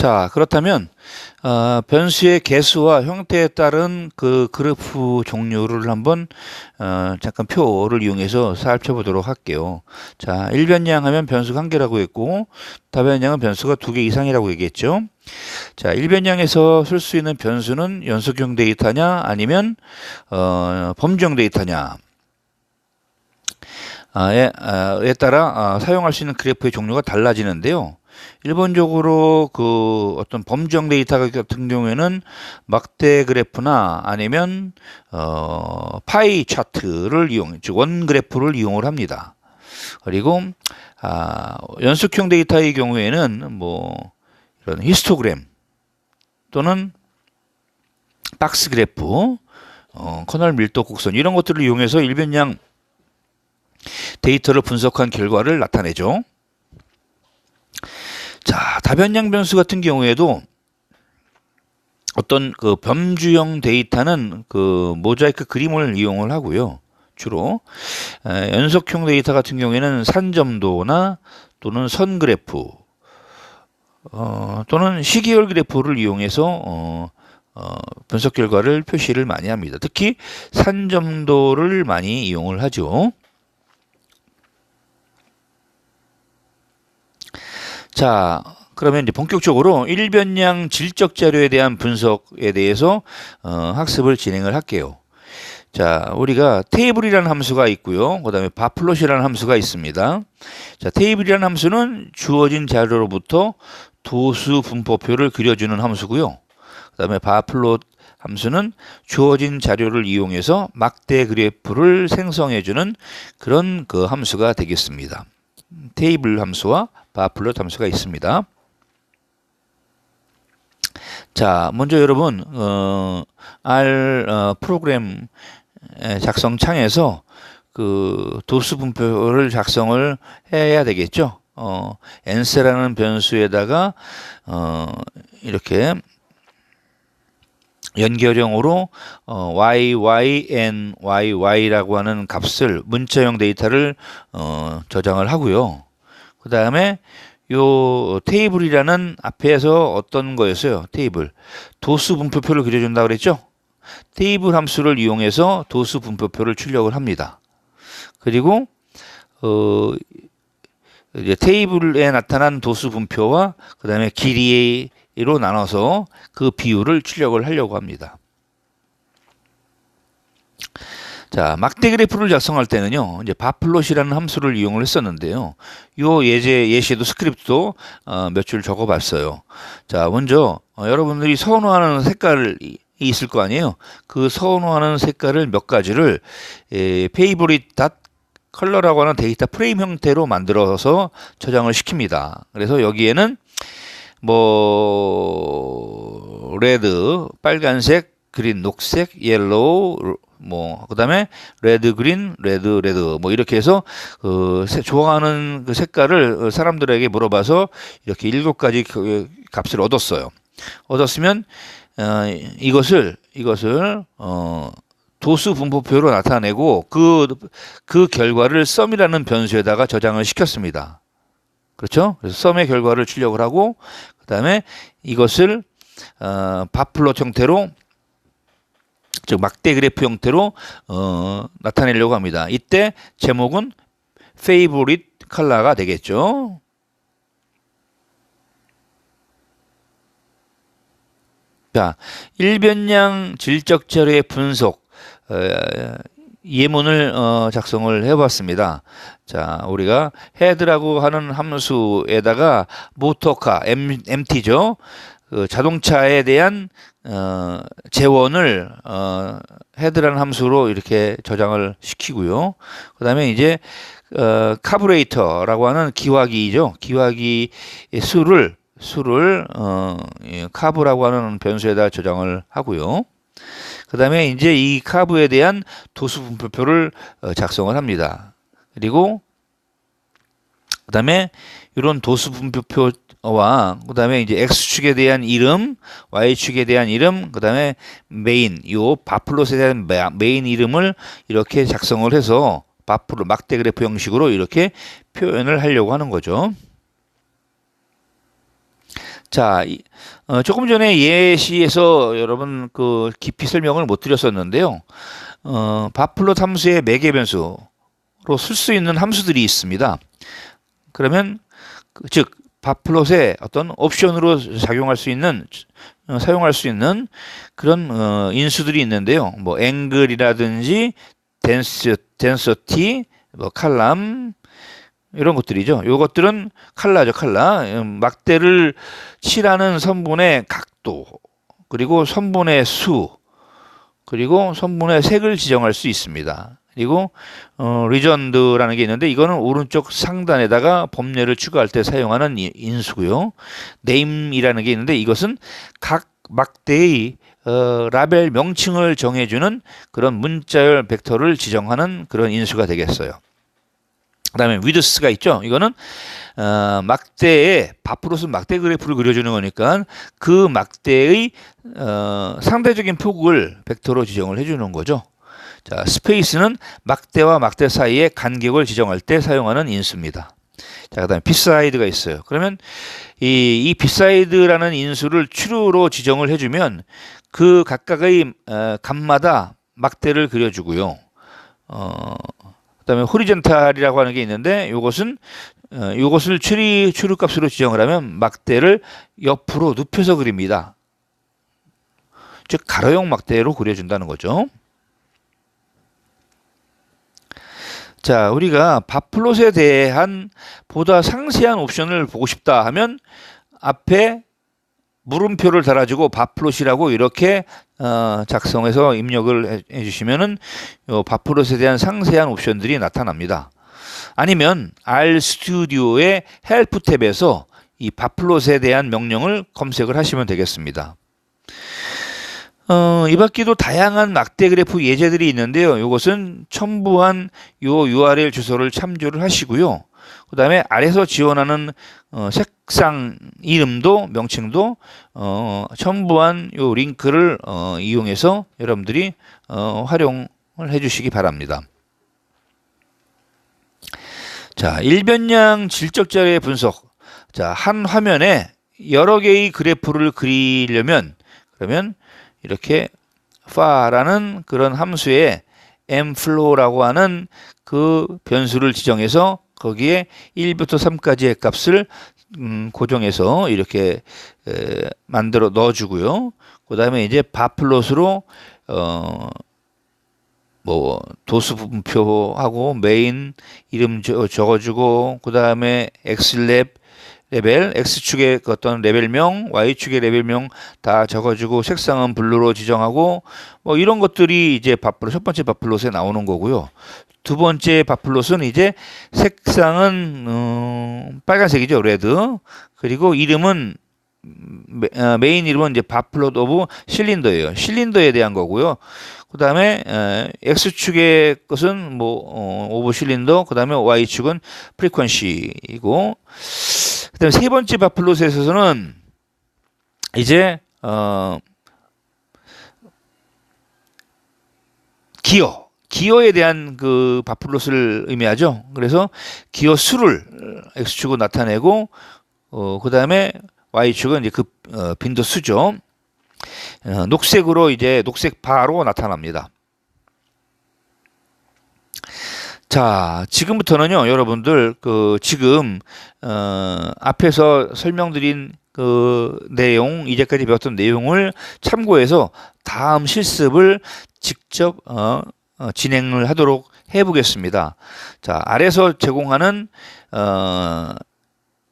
자, 그렇다면 변수의 개수와 형태에 따른 그 그래프 종류를 한번 잠깐 표를 이용해서 살펴보도록 할게요. 자, 일변량 하면 변수가 한 개라고 했고 다변량은 변수가 두 개 이상이라고 얘기했죠. 자, 일변량에서 쓸 수 있는 변수는 연속형 데이터냐 아니면 범주형 데이터냐 에 따라 사용할 수 있는 그래프의 종류가 달라지는데요. 일반적으로 그 어떤 범주형 데이터 같은 경우에는 막대 그래프나 아니면 파이 차트를 즉 원 그래프를 이용을 합니다. 그리고 연속형 데이터의 경우에는 뭐 이런 히스토그램 또는 박스 그래프, 커널 밀도 곡선 이런 것들을 이용해서 일변량 데이터를 분석한 결과를 나타내죠. 자, 다변량 변수 같은 경우에도 어떤 그 범주형 데이터는 그 모자이크 그림을 이용을 하고요. 주로 연속형 데이터 같은 경우에는 산점도나 또는 선 그래프 또는 시계열 그래프를 이용해서 분석 결과를 표시를 많이 합니다. 특히 산점도를 많이 이용을 하죠. 자, 그러면 이제 본격적으로 일변량 질적 자료에 대한 분석에 대해서 학습을 진행을 할게요. 자, 우리가 테이블이라는 함수가 있고요. 그 다음에 바플롯이라는 함수가 있습니다. 자, 테이블이라는 함수는 주어진 자료로부터 도수 분포표를 그려주는 함수고요. 그 다음에 바플롯 함수는 주어진 자료를 이용해서 막대 그래프를 생성해주는 그런 그 함수가 되겠습니다. 테이블 함수와 바플롯 함수가 있습니다. 자, 먼저 여러분 R 프로그램 작성 창에서 그 도수 분표를 작성을 해야 되겠죠. n세라는 변수에다가 이렇게 연결형으로 yn, yy라고 하는 값을 문자형 데이터를 저장을 하고요. 그 다음에 요 테이블이라는 앞에서 어떤 거였어요? 테이블. 도수 분포표를 그려준다고 그랬죠? 테이블 함수를 이용해서 도수 분포표를 출력을 합니다. 그리고 이제 테이블에 나타난 도수 분표와 그 다음에 길이로 나눠서 그 비율을 출력을 하려고 합니다. 자, 막대 그래프를 작성할 때는요, 이제 바플롯이라는 함수를 이용을 했었는데요. 요 예시도 스크립트도 몇 줄 적어 봤어요. 자, 먼저 여러분들이 선호하는 색깔이 있을 거 아니에요. 그 선호하는 색깔을 몇 가지를 페이보릿 컬러라고 하는 데이터 프레임 형태로 만들어서 저장을 시킵니다. 그래서 여기에는 뭐 레드, 빨간색, 그린, 녹색, 옐로우, 뭐 그다음에 레드, 그린, 레드 뭐 이렇게 해서 좋아하는 그 색깔을 사람들에게 물어봐서 이렇게 7가지 값을 얻었어요. 얻었으면 이것을 도수 분포표로 나타내고 그 결과를 썸이라는 변수에다가 저장을 시켰습니다. 그렇죠? 그래서 썸의 결과를 출력을 하고 그 다음에 이것을 바플롯 형태로 즉 막대 그래프 형태로 나타내려고 합니다. 이때 제목은 favorite 컬러가 되겠죠. 자, 일변량 질적 자료의 분석 예문을 작성을 해봤습니다. 자, 우리가 헤드라고 하는 함수에다가 모터카 MT죠. 그 자동차에 대한 재원을 헤드라는 함수로 이렇게 저장을 시키고요. 그 다음에 이제 카브레이터라고 하는 기화기죠. 기화기 수를 카브라고 하는 변수에다 저장을 하고요. 그 다음에 이제 이 카브에 대한 도수 분포표를 작성을 합니다. 그리고 그 다음에 이런 도수 분포표와 그 다음에 이제 X축에 대한 이름, Y축에 대한 이름, 그 다음에 메인, 요 바플롯에 대한 메인 이름을 이렇게 작성을 해서 바플롯 막대 그래프 형식으로 이렇게 표현을 하려고 하는 거죠. 자, 조금 전에 예시에서 여러분 그 깊이 설명을 못 드렸었는데요. 바플롯 함수의 매개 변수로 쓸 수 있는 함수들이 있습니다. 그러면 즉 바플롯의 어떤 옵션으로 작용할 수 있는 사용할 수 있는 그런 인수들이 있는데요. 뭐 앵글이라든지 덴서티, 뭐 칼람 이런 것들이죠. 요것들은 칼라죠, 칼라. 막대를 칠하는 선분의 각도, 그리고 선분의 수, 그리고 선분의 색을 지정할 수 있습니다. 그리고 리전드라는 게 있는데 이거는 오른쪽 상단에다가 범례를 추가할 때 사용하는 인수고요. 네임이라는 게 있는데 이것은 각 막대의 라벨 명칭을 정해주는 그런 문자열 벡터를 지정하는 그런 인수가 되겠어요. 그 다음에 위드스가 있죠. 이거는 막대에 바플롯은 막대 그래프를 그려주는 거니까 그 막대의 상대적인 폭을 벡터로 지정을 해주는 거죠. 자, 스페이스는 막대와 막대 사이의 간격을 지정할 때 사용하는 인수입니다. 자, 그 다음에 비사이드가 있어요. 그러면 이 비사이드라는 인수를 true로 지정을 해주면 그 각각의 값마다 막대를 그려주고요. 그다음에 호리젠탈이라고 하는 게 있는데 이것은 이것을 추리 값으로 지정을 하면 막대를 옆으로 눕혀서 그립니다. 즉 가로형 막대로 그려준다는 거죠. 자, 우리가 바플롯에 대한 보다 상세한 옵션을 보고 싶다 하면 앞에 물음표를 달아주고 바플롯이라고 이렇게 작성해서 입력을 해주시면은 바플롯에 대한 상세한 옵션들이 나타납니다. 아니면 RStudio의 헬프 탭에서 이 바플롯에 대한 명령을 검색을 하시면 되겠습니다. 이 밖에도 다양한 막대 그래프 예제들이 있는데요. 이것은 첨부한 요 URL 주소를 참조를 하시고요. 그 다음에 아래서 지원하는 색상 이름도 명칭도 첨부한 요 링크를 이용해서 여러분들이 활용을 해주시기 바랍니다. 자, 일변량 질적 자료의 분석. 자, 한 화면에 여러 개의 그래프를 그리려면 그러면 이렇게 far라는 그런 함수에 mflow라고 하는 그 변수를 지정해서 거기에 1부터 3까지의 값을 고정해서 이렇게 만들어 넣어주고요. 그 다음에 이제 바플롯으로 뭐 도수 분표하고 메인 이름 적어주고 그 다음에 xlab 레벨, X축의 어떤 레벨명, Y축의 레벨명 다 적어주고 색상은 블루로 지정하고 뭐 이런 것들이 이제 바플롯, 첫 번째 바플롯에 나오는 거고요. 두 번째 바플롯은 이제 색상은 빨간색이죠, 레드. 그리고 이름은 메인 이름은 이제 바플롯 오브 실린더예요. 실린더에 대한 거고요. 그 다음에 X축의 것은 뭐 오브 실린더, 그 다음에 Y축은 프리퀀시이고, 그 다음에 세 번째 바플롯에서는 이제 기어에 대한 그 바플롯을 의미하죠. 그래서 기어 수를 X축으로 나타내고 그 다음에 Y축은 이제 그 빈도 수죠. 녹색으로 이제 녹색 바로 나타납니다. 자, 지금부터는요, 여러분들 지금 앞에서 설명드린 그 내용, 이제까지 배웠던 내용을 참고해서 다음 실습을 직접 진행을 하도록 해보겠습니다. 자, 아래서 제공하는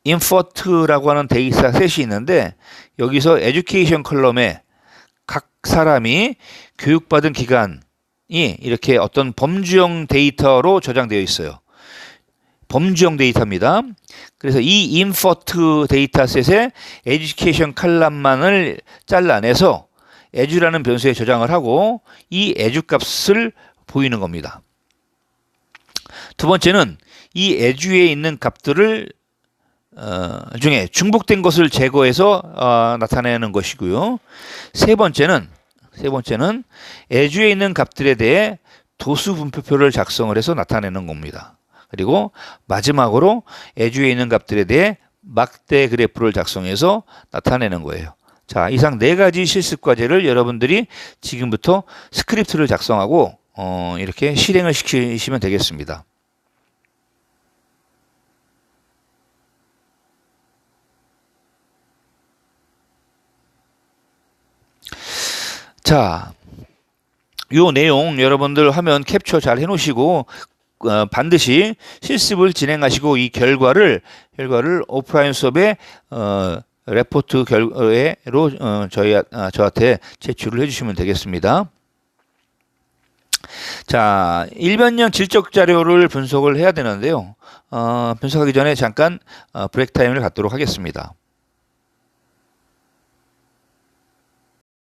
인포트라고 하는 데이터 셋이 있는데 여기서 에듀케이션 컬럼에 각 사람이 교육받은 기간이 이렇게 어떤 범주형 데이터로 저장되어 있어요. 범주형 데이터입니다. 그래서 이 인포트 데이터셋에 에듀케이션 컬럼만을 잘라내서 에듀라는 변수에 저장을 하고 이 에듀 값을 보이는 겁니다. 두 번째는 이 에듀에 있는 값들을 중에 중복된 것을 제거해서 나타내는 것이고요. 세 번째는 에듀에 있는 값들에 대해 도수 분표표를 작성을 해서 나타내는 겁니다. 그리고 마지막으로 에듀에 있는 값들에 대해 막대 그래프를 작성해서 나타내는 거예요. 자, 이상 네 가지 실습 과제를 여러분들이 지금부터 스크립트를 작성하고 이렇게 실행을 시키시면 되겠습니다. 자, 요 내용 여러분들 화면 캡처 잘 해놓으시고 반드시 실습을 진행하시고 이 결과를 오프라인 수업에 레포트 결과로 저한테 제출을 해주시면 되겠습니다. 자, 일변형 질적 자료를 분석을 해야 되는데요. 분석하기 전에 잠깐 브레이크 타임을 갖도록 하겠습니다.